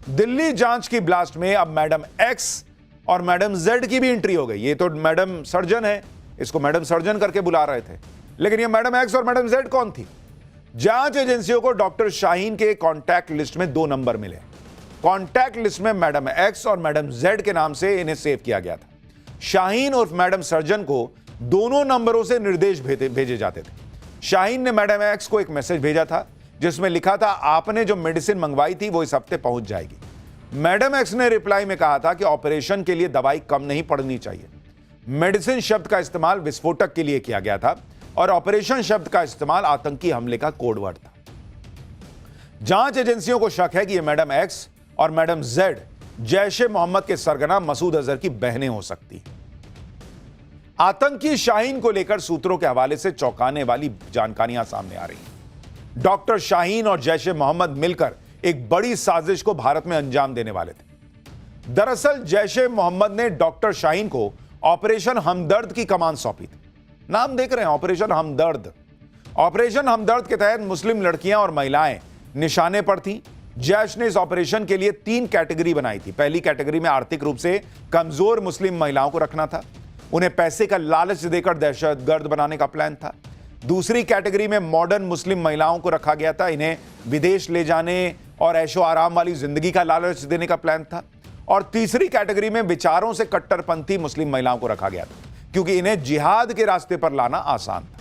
दिल्ली जांच की ब्लास्ट में अब मैडम एक्स और मैडम जेड की भी एंट्री हो गई। ये तो मैडम सर्जन है, इसको मैडम सर्जन करके बुला रहे थे, लेकिन ये मैडम एक्स और मैडम जेड कौन थी? जांच एजेंसियों को डॉक्टर शाहीन के कॉन्टैक्ट लिस्ट में 2 नंबर मिले। कॉन्टैक्ट लिस्ट में मैडम एक्स और मैडम जेड के नाम से इन्हें सेव किया गया था। शाहीन और मैडम सर्जन को दोनों नंबरों से निर्देश भेजे जाते थे। शाहीन ने मैडम एक्स को एक मैसेज भेजा था जिसमें लिखा था, आपने जो मेडिसिन मंगवाई थी वो इस हफ्ते पहुंच जाएगी। मैडम एक्स ने रिप्लाई में कहा था कि ऑपरेशन के लिए दवाई कम नहीं पड़नी चाहिए। मेडिसिन शब्द का इस्तेमाल विस्फोटक के लिए किया गया था और ऑपरेशन शब्द का इस्तेमाल आतंकी हमले का कोड वर्ड था। जांच एजेंसियों को शक है कि यह मैडम एक्स और मैडम जेड जैश ए मोहम्मद के सरगना मसूद अजहर की बहनें हो सकती हैं। आतंकी शाहीन को लेकर सूत्रों के हवाले से चौंकाने वाली जानकारियां सामने आ रही हैं। डॉक्टर शाहीन और जैश ए मोहम्मद मिलकर एक बड़ी साजिश को भारत में अंजाम देने वाले थे। दरअसल जैश ए मोहम्मद ने डॉक्टर शाहीन को ऑपरेशन हमदर्द की कमान सौंपी थी। नाम देख रहे हैं, ऑपरेशन हमदर्द। ऑपरेशन हमदर्द के तहत मुस्लिम लड़कियां और महिलाएं निशाने पर थीं। जैश ने इस ऑपरेशन के लिए 3 कैटेगरी बनाई थी। पहली कैटेगरी में आर्थिक रूप से कमजोर मुस्लिम महिलाओं को रखना था, उन्हें पैसे का लालच देकर दहशतगर्द बनाने का प्लान था। दूसरी कैटेगरी में मॉडर्न मुस्लिम महिलाओं को रखा गया था, इन्हें विदेश ले जाने और ऐशो आराम वाली जिंदगी का लालच देने का प्लान था। और तीसरी कैटेगरी में विचारों से कट्टरपंथी मुस्लिम महिलाओं को रखा गया था, क्योंकि इन्हें जिहाद के रास्ते पर लाना आसान था।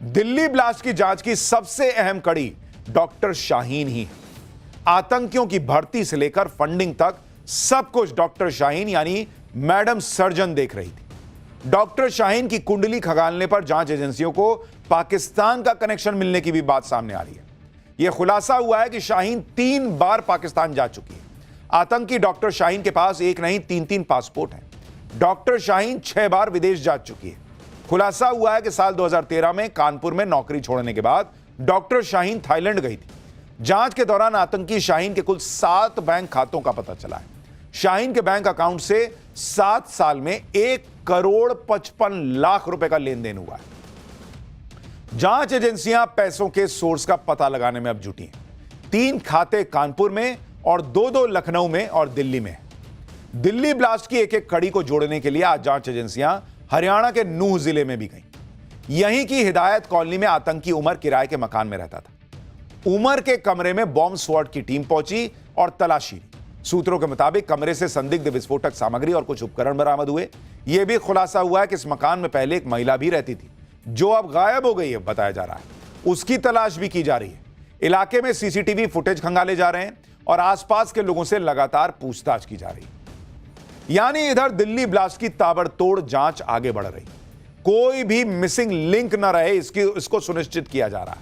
दिल्ली ब्लास्ट की जांच की सबसे अहम कड़ी डॉक्टर शाहीन ही है। आतंकियों की भर्ती से लेकर फंडिंग तक सब कुछ डॉक्टर शाहीन यानी मैडम सर्जन देख रही थी। डॉक्टर शाहीन की कुंडली खंगालने पर जांच एजेंसियों को पाकिस्तान का कनेक्शन मिलने की भी बात सामने आ रही है। यह खुलासा हुआ है कि शाहीन 3 बार पाकिस्तान जा चुकी है। आतंकी डॉक्टर शाहीन के पास एक नहीं 3-3 पासपोर्ट हैं। डॉक्टर शाहीन 6 बार विदेश जा चुकी है। खुलासा हुआ है कि साल 2013 में कानपुर में नौकरी छोड़ने के बाद डॉक्टर शाहीन थाईलैंड गई थी। जांच के दौरान आतंकी शाहीन के कुल 7 बैंक खातों का पता चला है। शाहीन के बैंक अकाउंट से 7 साल में 1,55,00,000 रुपए का लेन देन हुआ है। जांच एजेंसियां पैसों के सोर्स का पता लगाने में अब जुटी हैं। 3 खाते कानपुर में और 2 लखनऊ में और दिल्ली में। दिल्ली ब्लास्ट की एक कड़ी को जोड़ने के लिए आज जांच एजेंसियां हरियाणा के नूह जिले में भी गईं। यहीं की हिदायत कॉलोनी में आतंकी उमर किराए के मकान में रहता था। उमर के कमरे में बॉम्ब स्क्वाड की टीम पहुंची और तलाशी ली। सूत्रों के मुताबिक कमरे से संदिग्ध विस्फोटक सामग्री और कुछ उपकरण बरामद हुए। यह भी खुलासा हुआ है कि इस मकान में पहले एक महिला भी रहती थी, जो अब गायब हो गई है बताया जा रहा है। उसकी तलाश भी की जा रही है। इलाके में सीसीटीवी फुटेज खंगाले जा रहे हैं और आसपास के लोगों से लगातार पूछताछ की जा रही है। यानी इधर दिल्ली ब्लास्ट की ताबड़तोड़ जांच आगे बढ़ रही, कोई भी मिसिंग लिंक न रहे इसको सुनिश्चित किया जा रहा है।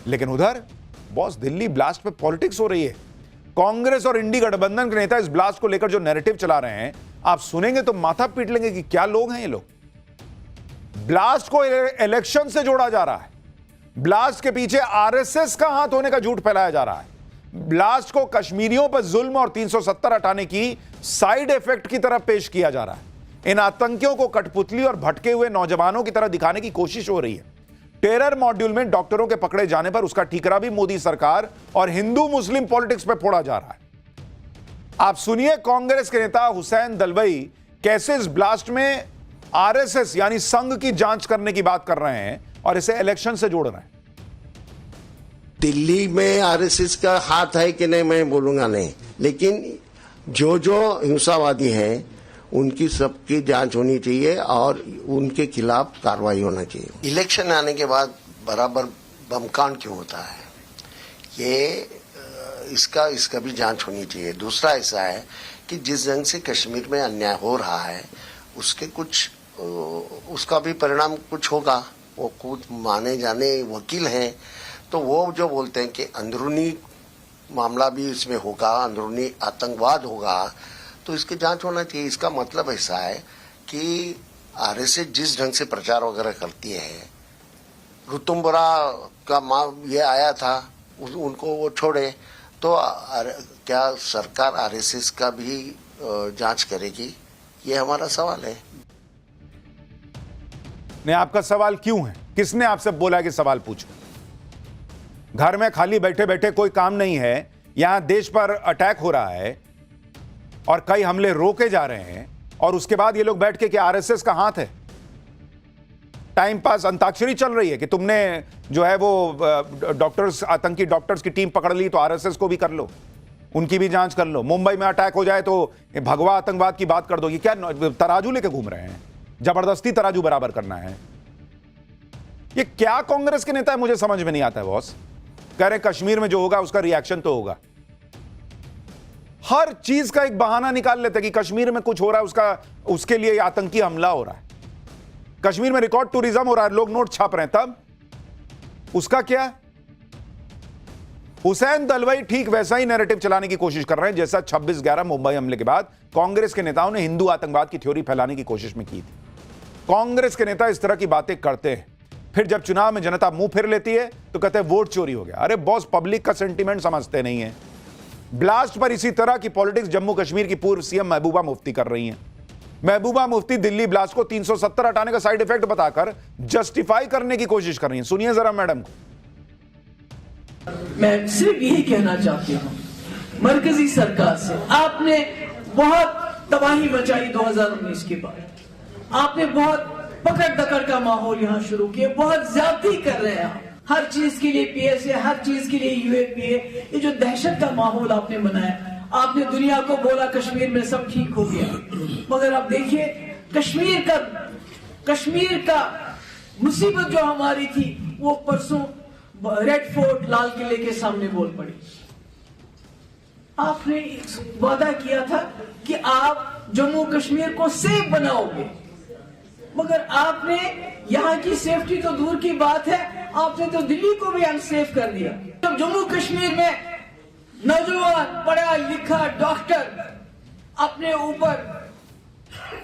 लेकिन उधर बॉस दिल्ली ब्लास्ट पे पॉलिटिक्स हो रही है। कांग्रेस और इंडी गठबंधन के नेता इस ब्लास्ट को लेकर जो नैरेटिव चला रहे हैं, आप सुनेंगे तो माथा पीट लेंगे कि क्या लोग हैं ये लोग। ब्लास्ट को इलेक्शन से जोड़ा जा रहा है। ब्लास्ट के पीछे आरएसएस का हाथ होने का झूठ फैलाया जा रहा है। ब्लास्ट को कश्मीरियों पर जुल्म और 370 हटाने की साइड इफेक्ट की तरफ पेश किया जा रहा है। इन आतंकियों को कठपुतली और भटके हुए नौजवानों की तरह दिखाने की कोशिश हो रही है। टेरर मॉड्यूल में डॉक्टरों के पकड़े जाने पर उसका ठीकरा भी मोदी सरकार और हिंदू मुस्लिम पॉलिटिक्स पर फोड़ा जा रहा है। आप सुनिए कांग्रेस के नेता हुसैन दलवाई कैसे इस ब्लास्ट में आरएसएस यानी संघ की जांच करने की बात कर रहे हैं और इसे इलेक्शन से जोड़ रहे हैं। दिल्ली में आरएसएस का हाथ है कि नहीं मैं बोलूंगा नहीं, लेकिन जो हिंसावादी हैं उनकी सबकी जांच होनी चाहिए और उनके खिलाफ कार्रवाई होना चाहिए। इलेक्शन आने के बाद बराबर बमकांड क्यों होता है, ये इसका भी जांच होनी चाहिए। दूसरा ऐसा है कि जिस ढंग से कश्मीर में अन्याय हो रहा है उसका भी परिणाम कुछ होगा। वो कुछ माने जाने वकील हैं, तो वो जो बोलते हैं कि अंदरूनी मामला भी इसमें होगा, अंदरूनी आतंकवाद होगा, तो इसकी जांच होना चाहिए। इसका मतलब ऐसा है कि आरएसएस जिस ढंग से प्रचार वगैरह करती है, ऋतुम्बरा का ये आया था, उनको वो छोड़े, तो क्या सरकार आरएसएस का भी जांच करेगी? ये हमारा सवाल है। नहीं, आपका सवाल क्यों है? किसने आपसे बोला कि सवाल पूछो? घर में खाली बैठे बैठे कोई काम नहीं है, यहां देश पर अटैक हो रहा है और कई हमले रोके जा रहे हैं, और उसके बाद ये लोग बैठ के क्या आरएसएस का हाथ है? टाइम पास अंताक्षरी चल रही है कि तुमने जो है वो डॉक्टर्स, आतंकी डॉक्टर्स की टीम पकड़ ली तो आरएसएस को भी कर लो, उनकी भी जांच कर लो। मुंबई में अटैक हो जाए तो भगवा आतंकवाद की बात कर दो। ये क्या तराजू लेके घूम रहे हैं? जबरदस्ती तराजू बराबर करना है। ये क्या कांग्रेस के नेता है, मुझे समझ में नहीं आता है बॉस। कह रहे कश्मीर में जो होगा उसका रिएक्शन तो होगा। हर चीज का एक बहाना निकाल लेते हैं कि कश्मीर में कुछ हो रहा है, उसके लिए आतंकी हमला हो रहा है। कश्मीर में रिकॉर्ड टूरिज्म हो रहा है, लोग नोट छाप रहे हैं, तब उसका क्या? हुसैन दलवाई ठीक वैसा ही नैरेटिव चलाने की कोशिश कर रहे हैं जैसा 26/11 मुंबई हमले के बाद कांग्रेस के नेताओं ने हिंदू आतंकवाद की थ्योरी फैलाने की कोशिश में की थी। कांग्रेस के नेता इस तरह की बातें करते हैं, फिर जब चुनाव में जनता मुंह फिर लेती है तो कहते हैं वोट चोरी हो गया। अरे बॉस, पब्लिक का सेंटीमेंट समझते नहीं है। ब्लास्ट पर इसी तरह की पॉलिटिक्स जम्मू कश्मीर की पूर्व सीएम महबूबा मुफ्ती कर रही हैं। महबूबा मुफ्ती दिल्ली ब्लास्ट को 370 हटाने का साइड इफेक्ट बताकर जस्टिफाई करने की कोशिश कर रही हैं। सुनिए जरा मैडम को। मैं सिर्फ यही कहना चाहती हूँ मरकजी सरकार से, आपने बहुत तबाही मचाई 2019 के बाद, आपने बहुत पकड़ दकड़ का माहौल यहाँ शुरू किया, बहुत ज्यादती कर रहे हैं आप। हर चीज के लिए पीएसए, हर चीज के लिए यूएपीए, ये जो दहशत का माहौल आपने बनाया। आपने दुनिया को बोला कश्मीर में सब ठीक हो गया, मगर आप देखिए कश्मीर का मुसीबत जो हमारी थी वो परसों रेड फोर्ट, लाल किले के सामने बोल पड़ी। आपने वादा किया था कि आप जम्मू कश्मीर को सेफ बनाओगे, मगर आपने यहाँ की सेफ्टी तो दूर की बात है, आपने तो दिल्ली को भी अनसेफ कर दिया। जब जम्मू कश्मीर में नौजवान पढ़ा लिखा डॉक्टर अपने ऊपर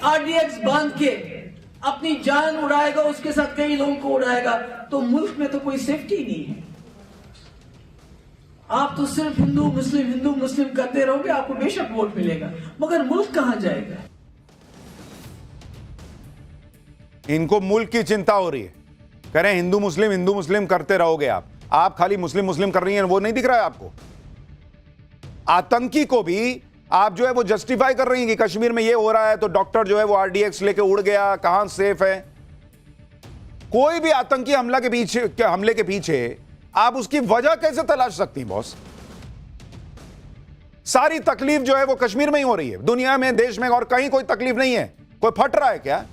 आरडीएक्स बांध के अपनी जान उड़ाएगा, उसके साथ कई लोगों को उड़ाएगा, तो मुल्क में तो कोई सेफ्टी नहीं है। आप तो सिर्फ हिंदू मुस्लिम करते रहोगे, आपको बेशक वोट मिलेगा, मगर मुल्क कहां जाएगा? इनको मुल्क की चिंता हो रही है। कह रहे हैं हिंदू मुस्लिम करते रहोगे आप खाली मुस्लिम कर रही हैं, वो नहीं दिख रहा है आपको? आतंकी को भी आप जो है वो जस्टिफाई कर रही हैं कि कश्मीर में ये हो रहा है तो डॉक्टर जो है वो आरडीएक्स लेके उड़ गया, कहां सेफ है। कोई भी आतंकी हमले के पीछे आप उसकी वजह कैसे तलाश सकती हैं बॉस? सारी तकलीफ जो है वो कश्मीर में ही हो रही है, दुनिया में, देश में और कहीं कोई तकलीफ नहीं है। कोई फट रहा है क्या?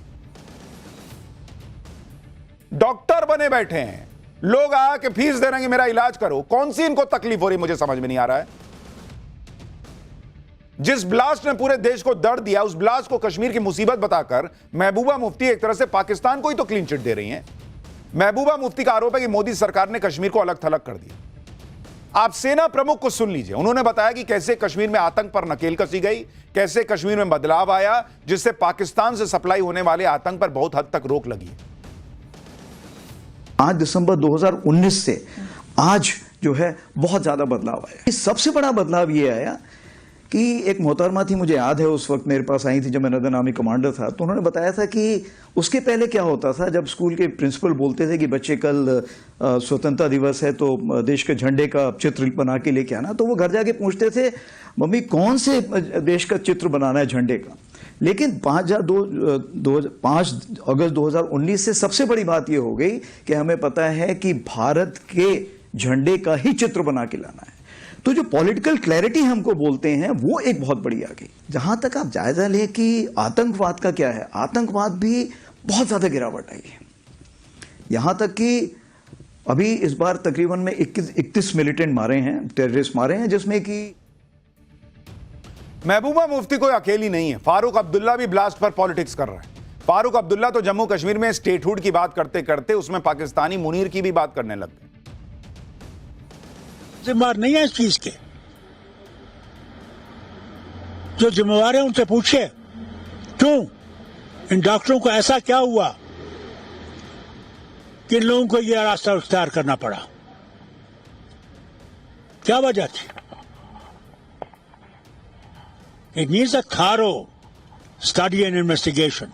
डॉक्टर बने बैठे हैं लोग, आके फीस दे रहे हैं कि मेरा इलाज करो। कौन सी इनको तकलीफ हो रही है, मुझे समझ में नहीं आ रहा है। जिस ब्लास्ट ने पूरे देश को दर्द दिया, उस ब्लास्ट को कश्मीर की मुसीबत बताकर महबूबा मुफ्ती एक तरह से पाकिस्तान को ही तो क्लीन चिट दे रही हैं। महबूबा मुफ्ती का आरोप है कि मोदी सरकार ने कश्मीर को अलग थलग कर दिया। आप सेना प्रमुख को सुन लीजिए, उन्होंने बताया कि कैसे कश्मीर में आतंक पर नकेल कसी गई, कैसे कश्मीर में बदलाव आया, जिससे पाकिस्तान से सप्लाई होने वाले आतंक पर बहुत हद तक रोक लगी। 5 दिसंबर 2019 से आज जो है बहुत ज्यादा बदलाव आया। सबसे बड़ा बदलाव ये आया कि एक मोहतरमा थी, मुझे याद है उस वक्त मेरे पास आई थी जब मैं नदर आर्मी कमांडर था, तो उन्होंने बताया था कि उसके पहले क्या होता था, जब स्कूल के प्रिंसिपल बोलते थे कि बच्चे कल स्वतंत्रता दिवस है तो देश के झंडे का चित्र बना के लेके आना, तो वो घर जाके पूछते थे मम्मी कौन से देश का चित्र बनाना है झंडे का। लेकिन 5 अगस्त 2019 से सबसे बड़ी बात यह हो गई कि हमें पता है कि भारत के झंडे का ही चित्र बना के लाना है। तो जो पॉलिटिकल क्लैरिटी हमको बोलते हैं वो एक बहुत बड़ी आ गई। जहां तक आप जायजा लें कि आतंकवाद का क्या है, आतंकवाद भी बहुत ज्यादा गिरावट आई है। यहां तक कि अभी इस बार तकरीबन में 31 मिलिटेंट मारे हैं, टेररिस्ट मारे हैं, जिसमें कि महबूबा मुफ्ती कोई अकेली नहीं है। फारूक अब्दुल्ला भी ब्लास्ट पर पॉलिटिक्स कर रहा है। फारूक अब्दुल्ला तो जम्मू कश्मीर में स्टेटहुड की बात करते करते उसमें पाकिस्तानी मुनीर की भी बात करने लग गए। जिम्मेवार नहीं है इस चीज के, जो जिम्मेवार है उनसे पूछे क्यों इन डॉक्टरों को ऐसा क्या हुआ कि इन लोगों को यह रास्ता इख्तियार करना पड़ा, क्या वजह थी? It needs a thorough study and investigation.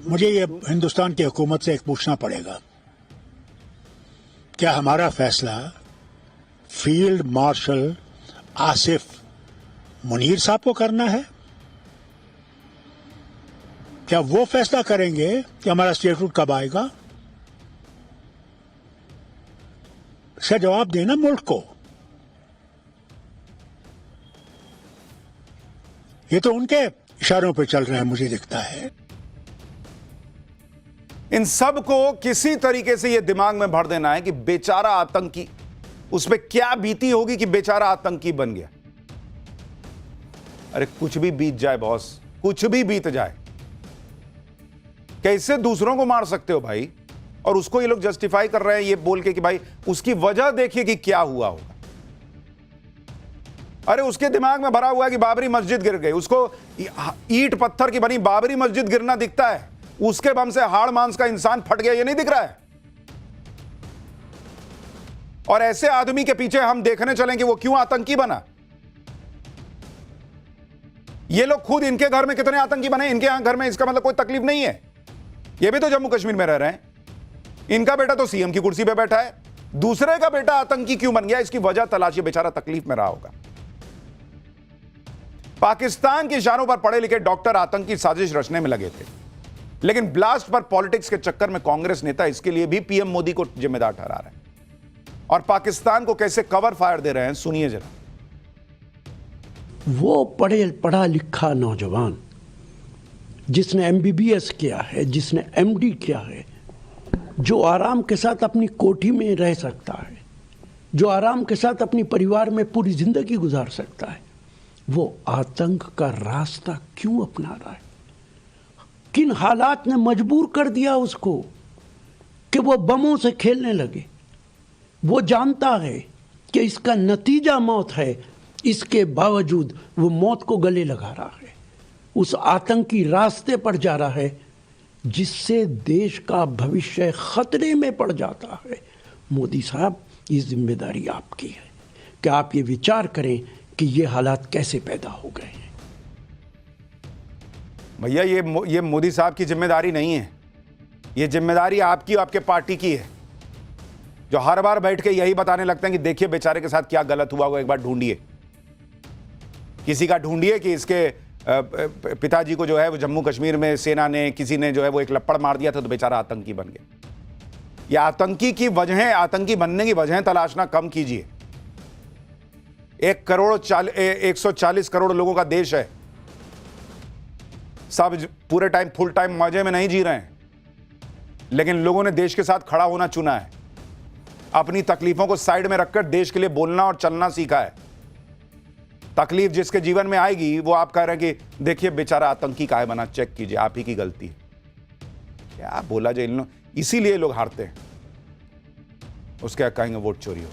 मुझे ये हिंदुस्तान की हुकूमत से एक पूछना पड़ेगा, क्या हमारा फैसला फील्ड मार्शल आसिफ मुनीर साहब को करना है? क्या वो फैसला करेंगे कि हमारा स्टेटहुड कब आएगा? इसका जवाब देना मुल्क को। ये तो उनके इशारों पे चल रहे हैं, मुझे दिखता है। इन सब को किसी तरीके से यह दिमाग में भर देना है कि बेचारा आतंकी, उस पर क्या बीती होगी कि बेचारा आतंकी बन गया। अरे कुछ भी बीत जाए बॉस, कुछ भी बीत जाए, कैसे दूसरों को मार सकते हो भाई? और उसको ये लोग जस्टिफाई कर रहे हैं ये बोल के कि भाई उसकी वजह देखिए कि क्या हुआ होगा। अरे उसके दिमाग में भरा हुआ है कि बाबरी मस्जिद गिर गई, उसको ईंट पत्थर की बनी बाबरी मस्जिद गिरना दिखता है, उसके बम से हाड़ मांस का इंसान फट गया ये नहीं दिख रहा है। और ऐसे आदमी के पीछे हम देखने चलें कि वो क्यों आतंकी बना। ये लोग खुद, इनके घर में कितने आतंकी बने, इनके यहां घर में, इसका मतलब कोई तकलीफ नहीं है। ये भी तो जम्मू कश्मीर में रह रहे हैं, इनका बेटा तो सीएम की कुर्सी पे बैठा है, दूसरे का बेटा आतंकी क्यों बन गया, इसकी वजह तलाशी, बेचारा तकलीफ में रहा होगा। पाकिस्तान के इशारों पर पढ़े लिखे डॉक्टर आतंकी साजिश रचने में लगे थे, लेकिन ब्लास्ट पर पॉलिटिक्स के चक्कर में कांग्रेस नेता इसके लिए भी पीएम मोदी को जिम्मेदार ठहरा रहे हैं। और पाकिस्तान को कैसे कवर फायर दे रहे हैं, सुनिए जरा। वो पढ़ा लिखा नौजवान जिसने एमबीबीएस किया है, जिसने एमडी किया है, जो आराम के साथ अपनी कोठी में रह सकता है, जो आराम के साथ अपनी परिवार में पूरी जिंदगी गुजार सकता है, वो आतंक का रास्ता क्यों अपना रहा है? किन हालात ने मजबूर कर दिया उसको कि वो बमों से खेलने लगे? वो जानता है कि इसका नतीजा मौत है, इसके बावजूद वो मौत को गले लगा रहा है, उस आतंकी रास्ते पर जा रहा है जिससे देश का भविष्य खतरे में पड़ जाता है। मोदी साहब, ये जिम्मेदारी आपकी है कि आप ये विचार करें कि ये हालात कैसे पैदा हो गए हैं। भैया ये मोदी साहब की जिम्मेदारी नहीं है, ये जिम्मेदारी आपकी, आपके पार्टी की है, जो हर बार बैठ के यही बताने लगते हैं कि देखिए बेचारे के साथ क्या गलत हुआ, वो एक बार ढूंढिए, किसी का ढूंढिए कि इसके पिताजी को जो है वो जम्मू कश्मीर में सेना ने, किसी ने जो है वो एक लपड़ मार दिया था तो बेचारा आतंकी बन गया। ये आतंकी की वजहें, आतंकी बनने की वजहें तलाशना कम कीजिए। 140 करोड़ लोगों का देश है, सब पूरे टाइम फुल टाइम मजे में नहीं जी रहे हैं, लेकिन लोगों ने देश के साथ खड़ा होना चुना है, अपनी तकलीफों को साइड में रखकर देश के लिए बोलना और चलना सीखा है। तकलीफ जिसके जीवन में आएगी वो आप कह रहे हैं कि देखिए बेचारा आतंकी काहे बना, चेक कीजिए, आप ही की गलती है। क्या बोला जाए इन लोग, इसीलिए लोग हारते हैं, उसके कहेंगे वोट चोरी हो।